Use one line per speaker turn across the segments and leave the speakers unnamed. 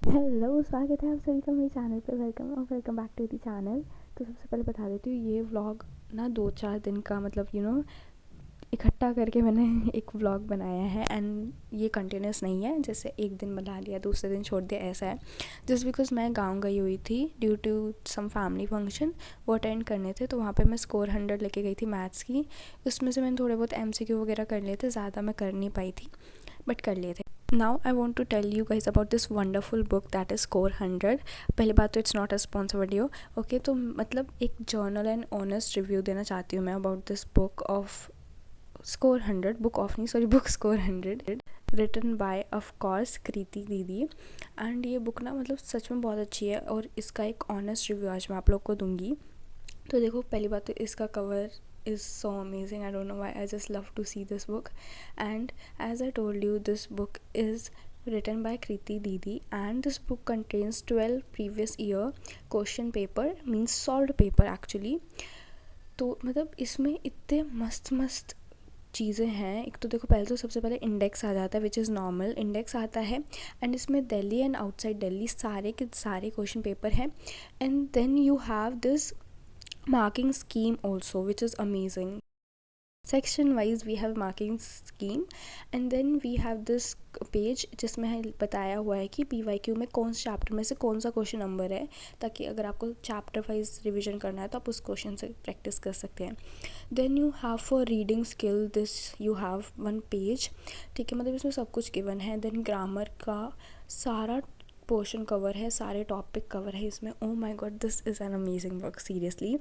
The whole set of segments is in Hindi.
हेलो, स्वागत है आप सभी का मेरे चैनल पे। Welcome back to the channel. तो सबसे पहले बता देती हूँ, ये व्लॉग ना 2-4 दिन का मतलब इकट्ठा करके मैंने एक व्लॉग बनाया है एंड ये कंटिन्यूस नहीं है, जैसे एक दिन बना लिया दूसरे दिन छोड़ दिया, ऐसा है। जस्ट बिकॉज मैं गाँव गई हुई थी due to some family function, वो अटेंड करने थे, तो वहाँ पे मैं स्कोर 100 लेके गई थी मैथ्स की। उसमें से मैंने थोड़े बहुत MCQ वगैरह कर लिए थे, ज़्यादा मैं कर नहीं पाई थी बट कर लिए थे। Now I want to tell you guys about this wonderful book that is score 100। पहली बात तो it's not a sponsor video, okay. तो मतलब एक जर्नल एंड ऑनेस्ट रिव्यू देना चाहती हूँ मैं about this book of score 100, book of नहीं sorry, book score 100 written by of course Kriti दीदी। एंड ये बुक ना मतलब सच में बहुत अच्छी है और इसका एक ऑनेस्ट रिव्यू आज मैं आप लोग को दूंगी। तो देखो, पहली बात तो इसका cover is so amazing. I don't know why, I just love to see this book. And as I told you, this book is written by Kriti Didi and this book contains 12 previous year question paper, means solved paper actually. तो मतलब इसमें इतने मस्त मस्त चीज़ें हैं। एक तो देखो, पहले तो सबसे पहले इंडेक्स आ जाता है विच इज़ नॉर्मल इंडेक्स आता है एंड इसमें दिल्ली एंड आउटसाइड दिल्ली सारे के सारे क्वेश्चन पेपर हैं। And then you have this marking scheme also, which is amazing. Section wise we have marking scheme and then we have this page जिसमें बताया हुआ है कि PYQ में कौन से चैप्टर में से कौन सा क्वेश्चन नंबर है, ताकि अगर आपको चैप्टर वाइज रिवीजन करना है तो आप उस क्वेश्चन से प्रैक्टिस कर सकते हैं। Then you have for reading skill this you have 1 page, ठीक है, मतलब इसमें सब कुछ गिवन है। देन ग्रामर का सारा पोर्शन कवर है, सारे टॉपिक कवर है इसमें। Oh my God, this is an amazing work seriously.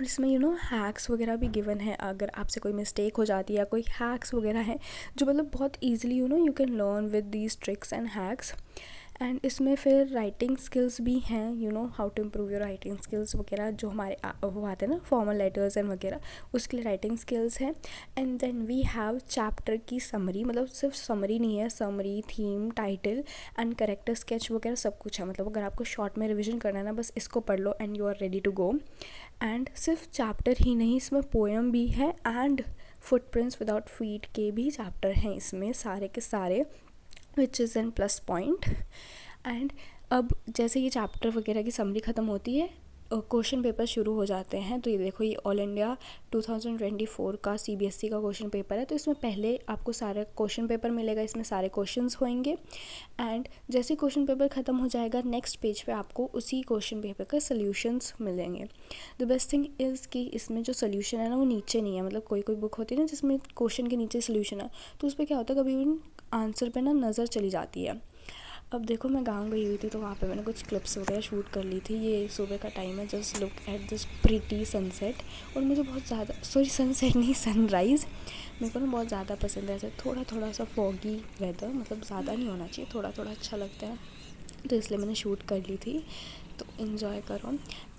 इसमें हैक्स वगैरह भी गिवन है, अगर आपसे कोई मिस्टेक हो जाती है या कोई हैक्स वगैरह हैं जो मतलब बहुत easily you can learn with these tricks and hacks. And इसमें फिर राइटिंग स्किल्स भी हैं, how to improve your writing skills वगैरह, जो हमारे वो आते हैं ना फॉर्मल लेटर्स एंड वगैरह, उसके लिए राइटिंग स्किल्स हैं। And then we have chapter की समरी, मतलब सिर्फ समरी नहीं है, summary, theme, title and character sketch वगैरह सब कुछ है। मतलब अगर आपको शॉर्ट में रिविजन करना है ना, बस इसको पढ़ लो and you are ready to go. And सिर्फ चैप्टर ही नहीं, इसमें पोएम भी है एंड फुटप्रिंट्स विदाउट फीट के भी चैप्टर हैं इसमें सारे के सारे, which is an plus point. And अब जैसे ये चैप्टर वगैरह की समरी ख़त्म होती है, क्वेश्चन पेपर शुरू हो जाते हैं। तो ये देखो, ये ऑल इंडिया 2024 का CBSE का क्वेश्चन पेपर है। तो इसमें पहले आपको सारा क्वेश्चन पेपर मिलेगा, इसमें सारे क्वेश्चंस होंगे एंड जैसे क्वेश्चन पेपर ख़त्म हो जाएगा, नेक्स्ट पेज पे आपको उसी क्वेश्चन पेपर का सॉल्यूशंस मिलेंगे। द बेस्ट थिंग इज़ कि इसमें जो सोल्यूशन है ना, वो नीचे नहीं है। मतलब कोई कोई बुक होती है ना जिसमें क्वेश्चन के नीचे सोल्यूशन है, तो उस पर क्या होता है, कभी आंसर पे ना नज़र चली जाती है। अब देखो, मैं गाँव गई हुई थी तो वहाँ पे मैंने कुछ क्लिप्स वगैरह शूट कर ली थी। ये सुबह का टाइम है, just look at this pretty sunset. और मुझे बहुत ज़्यादा, सॉरी सनसेट नहीं, सनराइज़, मेरे को ना बहुत ज़्यादा पसंद है। ऐसे थोड़ा थोड़ा सा फॉगी वेदर, मतलब ज़्यादा नहीं होना चाहिए, थोड़ा थोड़ा अच्छा लगता है, तो इसलिए मैंने शूट कर ली थी। तो इन्जॉय करो।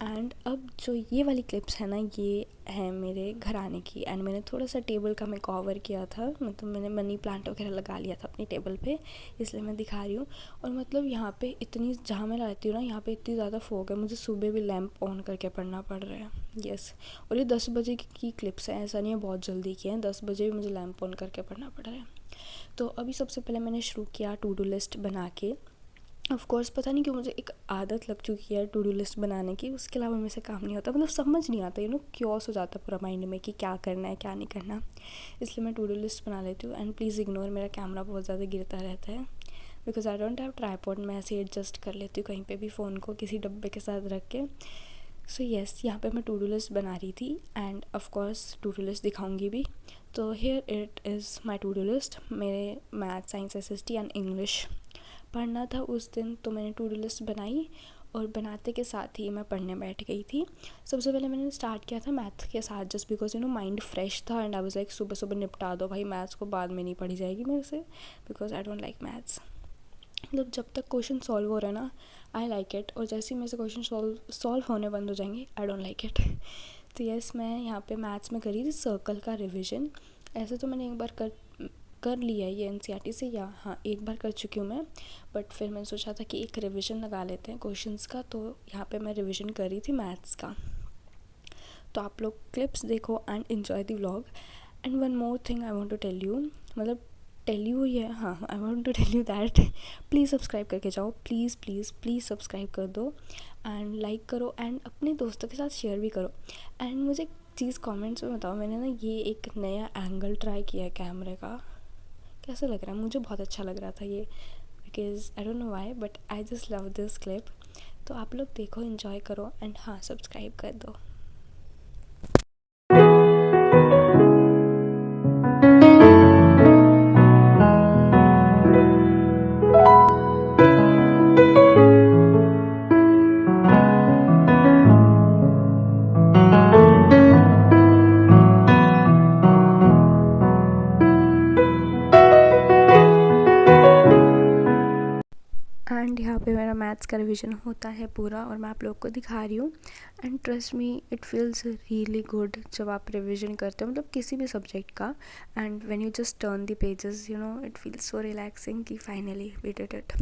एंड अब जो ये वाली क्लिप्स है ना, ये है मेरे घर आने की। एंड मैंने थोड़ा सा टेबल का मैं कवर किया था, मतलब मैंने मनी प्लांट वगैरह लगा लिया था अपनी टेबल पे, इसलिए मैं दिखा रही हूँ। और मतलब यहाँ पे इतनी, जहाँ मैं रहती हूँ ना, यहाँ पे इतनी ज़्यादा फॉग है, मुझे सुबह भी लैंप ऑन करके पढ़ना पड़ रहा है। यस, और ये 10 बजे की क्लिप्स है, ऐसा नहीं है बहुत जल्दी की है, 10 बजे भी मुझे लैंप ऑन करके पढ़ना पड़ रहा है। तो अभी सबसे पहले मैंने शुरू किया टू डू लिस्ट बना के। ऑफ कोर्स पता नहीं क्यों मुझे एक आदत लग चुकी है टू डू लिस्ट बनाने की, उसके अलावा मेरे से काम नहीं होता, मतलब समझ नहीं आता, क्योस हो जाता पूरा माइंड में कि क्या करना है क्या नहीं करना, इसलिए मैं टू डू लिस्ट बना लेती हूँ। एंड प्लीज़ इग्नोर, मेरा कैमरा बहुत ज़्यादा गिरता रहता है because I don't have tripod. मैं ऐसे एडजस्ट कर लेती हूँ कहीं पे भी फ़ोन को किसी डब्बे के साथ रख के। सो येस, यहाँ पे मैं टू डू लिस्ट बना रही थी and of course to do list दिखाऊंगी भी। तो here it is my to do list. मेरे math, science, SST and English पढ़ना था उस दिन, तो मैंने टू डू लिस्ट बनाई और बनाते के साथ ही मैं पढ़ने बैठ गई थी। सबसे पहले मैंने स्टार्ट किया था मैथ के साथ, जस्ट बिकॉज माइंड फ्रेश था एंड आई वाज लाइक सुबह सुबह निपटा दो भाई, मैथ्स को बाद में नहीं पढ़ी जाएगी मेरे से, because I don't like maths. मतलब जब तक क्वेश्चन सॉल्व हो रहा है ना, आई लाइक इट, और जैसे ही मेरे से क्वेश्चन सॉल्व होने बंद हो जाएंगे, आई डोंट लाइक इट। तो यस, मैं यहाँ पे मैथ्स में करी थी सर्कल का रिविज़न। ऐसे तो मैंने एक बार कर लिया है ये NCERT से, या हाँ एक बार कर चुकी हूँ मैं, बट फिर मैंने सोचा था कि एक रिवीजन लगा लेते हैं क्वेश्चंस का, तो यहाँ पे मैं रिवीजन कर रही थी मैथ्स का। तो आप लोग क्लिप्स देखो and enjoy the vlog. And one more thing I want to tell you, मतलब टेल यू ये, हाँ, I want to tell you that please subscribe करके जाओ, प्लीज़ प्लीज़ प्लीज़ सब्सक्राइब कर दो एंड लाइक करो एंड अपने दोस्तों के साथ शेयर भी करो। एंड मुझे एक चीज़ कमेंट्स में बताओ, मैंने ना ये एक नया एंगल ट्राई किया है कैमरे का, कैसा लग रहा है? मुझे बहुत अच्छा लग रहा था ये, because I don't know why but I just love this clip. तो आप लोग देखो, एंजॉय करो एंड हाँ, सब्सक्राइब कर दो। एंड यहाँ पे मेरा मैथ्स का रिवीजन होता है पूरा और मैं आप लोग को दिखा रही हूँ। And trust me, it feels really good जब आप रिवीजन करते हो, मतलब किसी भी सब्जेक्ट का। And when you just turn the pages, you know, it feels so relaxing कि फाइनली वी डिड इट।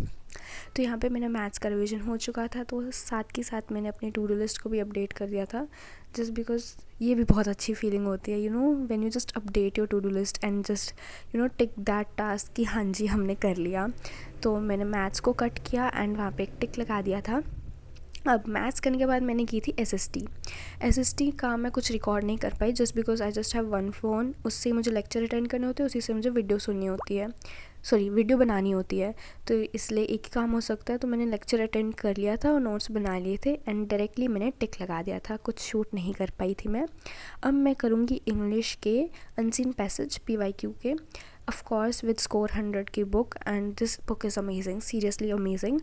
तो यहाँ पे मेरा मैथ्स का रिवीजन हो चुका था, तो साथ के साथ मैंने अपनी टू डू लिस्ट को भी अपडेट कर दिया था, जस्ट बिकॉज ये भी बहुत अच्छी फीलिंग होती है, you know, when you just update your to do list and just you know tick that task कि हाँ जी हमने कर लिया। तो मैंने मैथ्स को कट किया एंड वहाँ पे एक टिक लगा दिया था। अब मैथ्स करने के बाद मैंने की थी एसएसटी का मैं कुछ रिकॉर्ड नहीं कर पाई, just because I just have one phone, उससे मुझे लेक्चर अटेंड करने होते हैं, उसी से मुझे वीडियो सुननी होती है, सॉरी वीडियो बनानी होती है। तो इसलिए एक ही काम हो सकता है, तो मैंने लेक्चर अटेंड कर लिया था और नोट्स बना लिए थे एंड डायरेक्टली मैंने टिक लगा दिया था, कुछ शूट नहीं कर पाई थी मैं। अब मैं करूँगी इंग्लिश के अनसीन पैसेज PYQ के, ऑफ कोर्स विद स्कोर 100 की book. And this book is amazing, seriously amazing,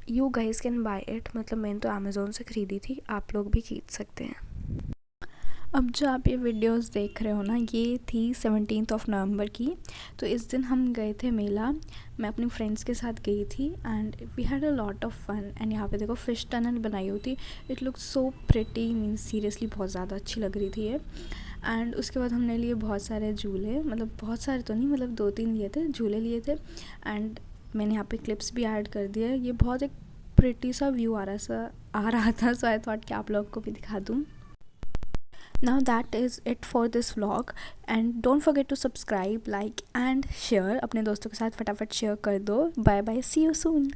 you guys can buy it. मतलब मैंने तो अमेज़ोन से ख़रीदी थी, आप लोग भी खरीद सकते हैं। अब जो आप ये वीडियोस देख रहे हो ना, ये थी 17 नवंबर की। तो इस दिन हम गए थे मेला, मैं अपनी फ्रेंड्स के साथ गई थी and we had a lot of fun. And यहाँ पे देखो फिश टनल बनाई हुई थी, it look so pretty, means seriously बहुत ज़्यादा अच्छी लग रही थी ये। एंड उसके बाद हमने लिए बहुत सारे झूले, मतलब बहुत सारे तो नहीं, मतलब 2-3 लिए थे, झूले लिए थे। एंड मैंने यहाँ पे क्लिप्स भी ऐड कर दिए। ये बहुत एक प्रिटी सा व्यू आ रहा था, सो आई थॉट कि आप लोग को भी दिखा दूँ। Now that is it for this vlog and don't forget to subscribe, like and share। अपने दोस्तों के साथ फटाफट शेयर कर दो। Bye bye, see you soon.